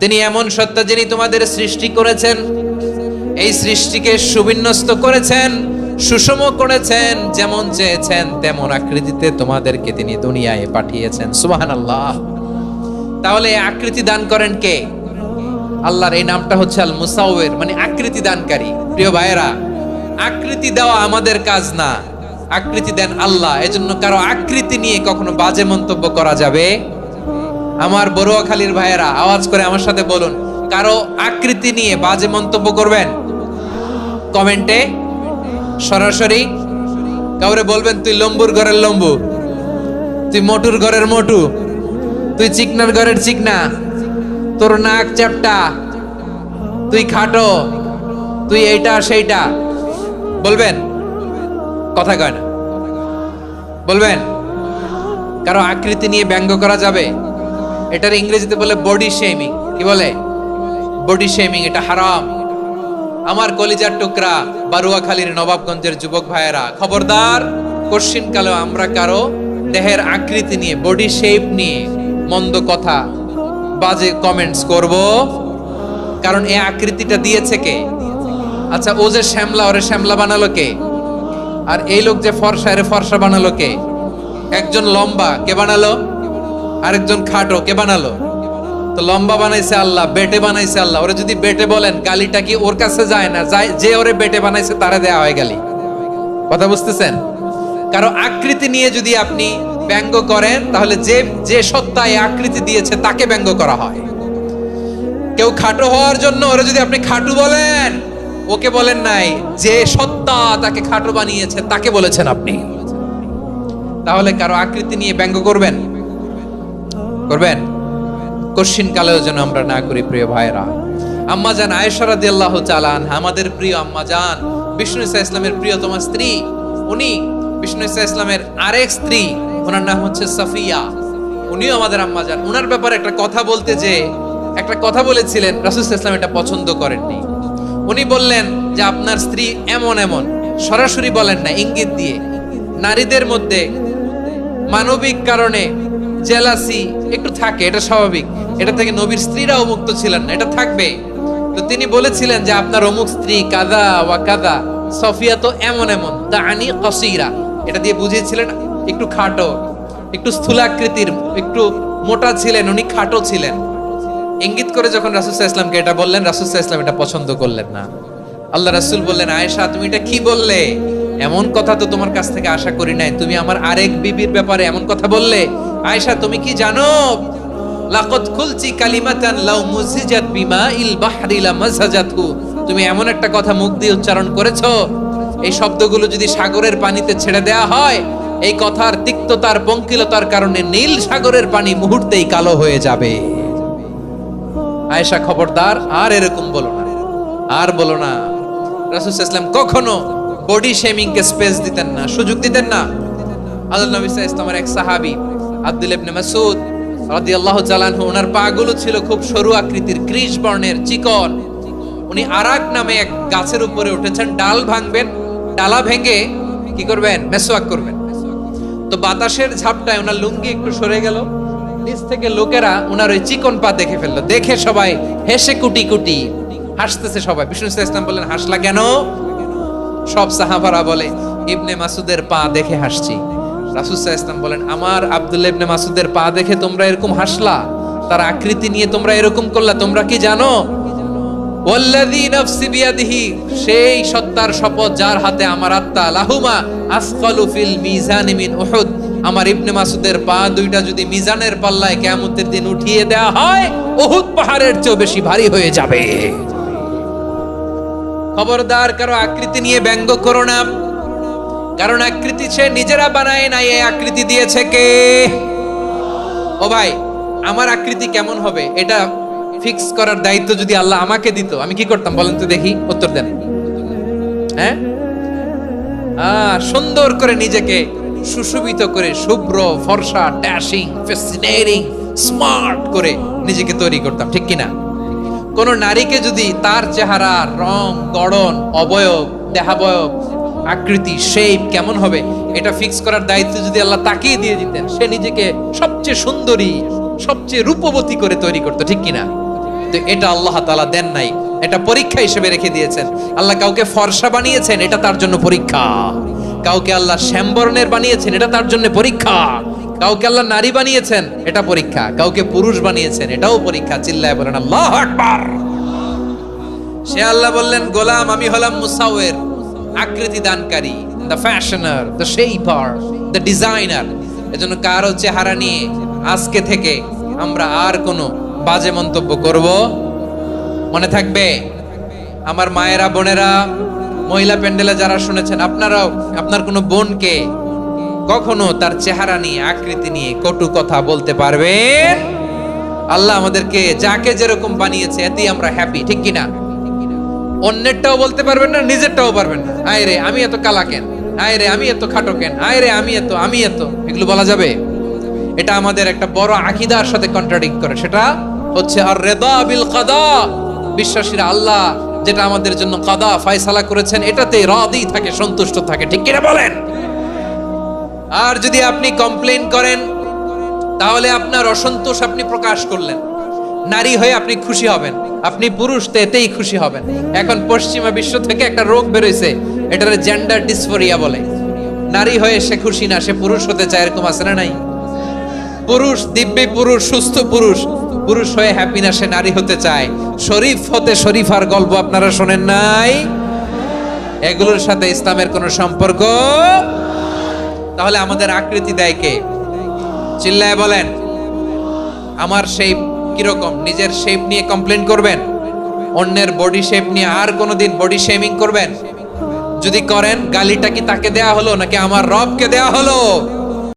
তিনি এমন সত্তা যিনি তোমাদের সৃষ্টি করেছেন, এই সৃষ্টিকে সুবিন্যস্ত করেছেন, সুষম করেছেন, যেমন চেয়েছেন তেমন আকৃতিতে তোমাদেরকে তিনি দুনিয়ায় পাঠিয়েছেন। সুবহানাল্লাহ। তাহলে আকৃতি দান করেন কে? আল্লাহর এই নামটা হচ্ছে আল মুসাউবির, মানে আকৃতি দানকারী। প্রিয় ভাইয়েরা, আকৃতি দেওয়া আমাদের কাজ না, আকৃতি দেন আল্লাহ। এজন্য কারো আকৃতি নিয়ে কখনো বাজে মন্তব্য করা যাবে। আমার বড়ুয়াখালীর ভাইয়েরা আওয়াজ করে আমার সাথে বলুন, কারো আকৃতি নিয়ে বাজে মন্তব্য করবেন? কমেন্টে সরাসরি কাউরে বলবেন তুই লম্বুর ঘরের লম্বু, তুই মোটুর ঘরের মোটু, তুই চিকনার ঘরের চিকনা, তোর নাক চ্যাপটা, তুই খাটো, তুই এইটা সেইটা বলবেন? কথা কয় না, বলবেন? কারো আকৃতি নিয়ে ব্যঙ্গ করা যাবে? এটার ইংরেজিতে বলে বডি শেমিং। কি বলে? Body shaming. এটা হারাম। আমার কলিজার টুকরা বারুয়াখালীর নবাবগঞ্জের যুবক ভাইয়েরা, খবরদার, কোশ্চিন কালেও আমরা কারো দেহের আকৃতি নিয়ে, বডি শেপ নিয়ে মন্দ কথা, বাজে কমেন্টস করব। কারণ এই আকৃতিটা দিয়েছে কে? আচ্ছা, ও যে শ্যামলা, ওরে শ্যামলা বানালো কে? আর এই লোক যে ফর্সা, এরে ফর্সা বানালো কে? একজন লম্বা, কে বানালো? আরেকজন খাটো, কে বানালো? তো লম্বা বানাইছে আল্লাহ, বেটে বানাইছে আল্লাহ। ওরে যদি বেটে বলেন, গালিটা কি ওর কাছে যায় না? যায়। যে ওরে বেটে বানাইছে তারে দেয়া হয় গালি। কথা বুঝতেছেন? কারো আকৃতি নিয়ে যদি আপনি ব্যঙ্গ করেন, তাহলে যে যে সত্তা এই আকৃতি দিয়েছে তাকে ব্যঙ্গ করা হয়। কেউ খাটো হওয়ার জন্য ওরে যদি আপনি খাটু বলেন, ওকে বলেন নাই, যে সত্তা তাকে খাটো বানিয়েছে তাকে বলেছেন আপনি। তাহলে কারো আকৃতি নিয়ে ব্যঙ্গ করবেন? করবেন? কোশ্চিন কালেও যেন আমরা না করি। প্রিয় ভাইরা, আম্মা জান আয়েশা রাদিয়াল্লাহু তাআলা আনহা, আমাদের প্রিয় আম্মা জান, বিষ্ণু ইসা ইসলামের প্রিয়তমা স্ত্রী, উনি বিষ্ণু ইসা ইসলামের আরেক স্ত্রী, ওনার নাম হচ্ছে সাফিয়া, উনিও আমাদের আম্মা জান। ওনার ব্যাপারে একটা কথা বলতে যে একটা কথা বলেছিলেন, রাসূল সাল্লাল্লাহু আলাইহি ওয়াসাল্লাম এটা পছন্দ করেননি। উনি বললেন যে আপনার স্ত্রী এমন এমন, সরাসরি বলেন না, ইঙ্গিত দিয়ে। নারীদের মধ্যে মানবিক কারণে জেলাসি একটু থাকে, এটা স্বাভাবিক। এটা থেকে নবীর স্ত্রীরাও মুক্ত ছিলেন না, এটা থাকবে। তো তিনি বলেছিলেন যে আপনার অমুক স্ত্রী কাদা ওয়া কাদা, সফিয়া তো এমন এমন, দানি কাসীরা, এটা দিয়ে বুঝিয়েছিলেন একটু খাটো, একটু স্থূলাকৃতির, একটু মোটা ছিলেন, উনি খাটো ছিলেন। ইঙ্গিত করে যখন রাসূল সাল্লাল্লাহু আলাইহি ওয়াসাল্লামকে এটা বললেন, রাসূল সাল্লাল্লাহু আলাইহি ওয়াসাল্লাম এটা পছন্দ করলেন না। আল্লাহ রাসূল বললেন, আয়েশা তুমি এটা কি বললে? এমন কথা তো তোমার কাছ থেকে আশা করি নাই। তুমি আমার আরেক বিবির ব্যাপারে এমন কথা বললে। আয়েশা, তুমি কি জানো, লাকাদ কুলতি কালিমাতান লাউ মুজিজাত বিমাইল বাহরি লামাজাজাতহু, তুমি এমন একটা কথা মুখ দিয়ে উচ্চারণ করেছো, এই শব্দগুলো যদি সাগরের পানিতে ছেড়ে দেয়া হয়, এই কথার তিক্ততার, পঙ্কিলতার কারণে নীল সাগরের পানি মুহূর্তেই কালো হয়ে যাবে। আয়েশা, খবরদার, আর এরকম বলো না, আর বলো না। রাসূল সাল্লাল্লাহু আলাইহি ওয়াসাল্লাম কখনো বডি শেমিং কে স্পেস দিতেন না, সুযোগ দিতেন না। আল্লাহ নবী সাল্লাল্লাহু আলাইহি ওয়াসাল্লামের এক সাহাবী আব্দুল্লাহ ইবনে মাসউদ রাদিয়াল্লাহু তাআলা আনহু, ওনার পাগুলো ছিল খুব সরু আকৃতির, কৃশ বর্ণের, চিকন। উনি আরাক নামে এক গাছের উপরে উঠেছেন, ডাল ভাঙবেন, ডালা ভেঙে কি করবেন? মেসওয়াক করবেন। তো বাতাসের ঝাপটায় ওনার লুঙ্গি একটু সরে গেল, নিচ থেকে লোকেরা ওনার ওই চিকন পা দেখে ফেললো। দেখে সবাই হেসে কুটি কুটি হাসতেছে সবাই। বিষ্ণু সাল্লাল্লাহু আলাইহি ওয়াসাল্লাম বললেন, হাসলা কেন? সব সাহাবারা বলে, ইবনে মাসুদের পা দেখে হাসছি। রাসূল সাল্লাল্লাহু আলাইহি ওয়াসাল্লাম বলেন, আমার আব্দুল্লাহ ইবনে মাসুদের পা দেখে তোমরা এরকম হাসলা, তার আকৃতি নিয়ে তোমরা এরকম করলা, তোমরা কি জানো? ওয়াল্লাযী নাফসি বিয়াদিহি, সেই সত্তার শপথ যার হাতে আমার আত্মা, লাহুমা আসফালু ফিল মিজানি মিন উহুদ, আমার ইবনে মাসুদের পা দুইটা যদি মিজানের পাল্লায় কিয়ামতের দিন উঠিয়ে দেয়া হয়, উহুদ পাহাড়ের চেয়ে বেশি ভারী হয়ে যাবে। খবরদার, কারো আকৃতি নিয়ে ব্যঙ্গ করো না, কারণ আকৃতি সে নিজেরা বানায় নাই, এই আকৃতি দিয়েছে কে? ও ভাই, আমার আকৃতি কেমন হবে এটা ফিক্স করার দায়িত্ব যদি আল্লাহ আমাকে দিত, আমি কি করতাম বলেন তো দেখি, উত্তর দেন। হ্যাঁ, সুন্দর করে নিজেকে সুশোভিত করে, শুভ্র, ফর্সা, ড্যাশিং, ফ্যাসিনেটিং, স্মার্ট করে নিজেকে তৈরি করতাম, ঠিক কিনা? কোন নারীকে যদি তার চেহারা, রং, গড়ন, অবয়ব, দেহাবয়ব, আকৃতি, শেপ কেমন হবে এটা ফিক্স করার দায়িত্ব যদি আল্লাহ তাকেই দিয়ে দিতেন, সে নিজেকে সবচেয়ে সুন্দরী, সবচেয়ে রূপবতী করে তৈরি করতো, ঠিক কিনা? কিন্তু এটা আল্লাহ তাআলা দেন নাই, এটা পরীক্ষা হিসেবে রেখে দিয়েছেন। আল্লাহ কাউকে ফর্সা বানিয়েছেন, এটা তার জন্য পরীক্ষা। কাউকে আল্লাহ শ্যামবর্ণের বানিয়েছেন, এটা তার জন্য পরীক্ষা। কাউকে আল্লাহ নারী বানিয়েছেন, এটা পরীক্ষা। কাউকে পুরুষ বানিয়েছেন, এটাও পরীক্ষা। চিল্লায় বলেন আল্লাহু আকবার। সে আল্লাহ বললেন, গোলাম আমি হলাম মুসাওয়ির, আকৃতি দানকারী, the fashioner, the shaper, the designer. এজন্য কারো চেহারা নিয়ে আজকে থেকে আমরা আর কোনো বাজে মন্তব্য করব মনে থাকবে। আমার মায়েরা, বোনেরা, মহিলা প্যান্ডেলে যারা শুনেছেন, আপনারাও আপনার কোনো বোনকে কখনো তার চেহারা নিয়ে, আকৃতি নিয়ে কটু কথা বলতে পারবেন? আল্লাহ আমাদেরকে যাকে যেরকম বানিয়েছে এতেই আমরা হ্যাপি, ঠিক কিনা? অন্যেরটাও বলতে পারবেন না, নিজেরটাও পারবেন না। আয় রে আমি এত কালা কেন, আয় রে আমি এত খাটো কেন, আয় রে আমি এত, এগুলো বলা যাবে? এটা আমাদের একটা বড় আকীদার সাথে কন্ট্রাডিক্ট করে। সেটা হচ্ছে আর রিদা বিল কাদা। বিশ্বাসীরা আল্লাহ যেটা আমাদের জন্য কাদা ফয়সালা করেছেন এটাতে রাদি থাকে, সন্তুষ্ট থাকে, ঠিক কিনা বলেন? আর যদি আপনি কমপ্লেইন করেন তাহলে আপনার অসন্তোষ আপনি প্রকাশ করলেন। নারী হয়ে আপনি খুশি হবেন, আপনি পুরুষ তো এতেই খুশি হবেন। এখন পশ্চিমা বিশ্ব থেকে একটা রোগ বেরোইছে, এটারে জেন্ডার ডিসফোরিয়া বলে। নারী হয়ে সে খুশি না, সে পুরুষ হতে চায়, এরকম আছে না নাই? পুরুষ, দিব্যি পুরুষ, সুস্থ পুরুষ, পুরুষ হয়ে হ্যাপি না, সে নারী হতে চায়। শরীফ হতে শরীফার গল্প আপনারা শোনেন নাই? এগুলোর সাথে ইসলামের কোনো সম্পর্ক? তাহলে আমাদের আকৃতি দেয় কে? চিল্লায় বলেন। আমার শেপ কিরকম, নিজের শেপ নিয়ে কমপ্লেন করবেন? অন্যের বডি শেপ নিয়ে আর কোনোদিন বডি শেমিং করবেন? যদি করেন, গালিটা কি তাকে দেয়া হলো নাকি আমার রবকে দেয়া হলো?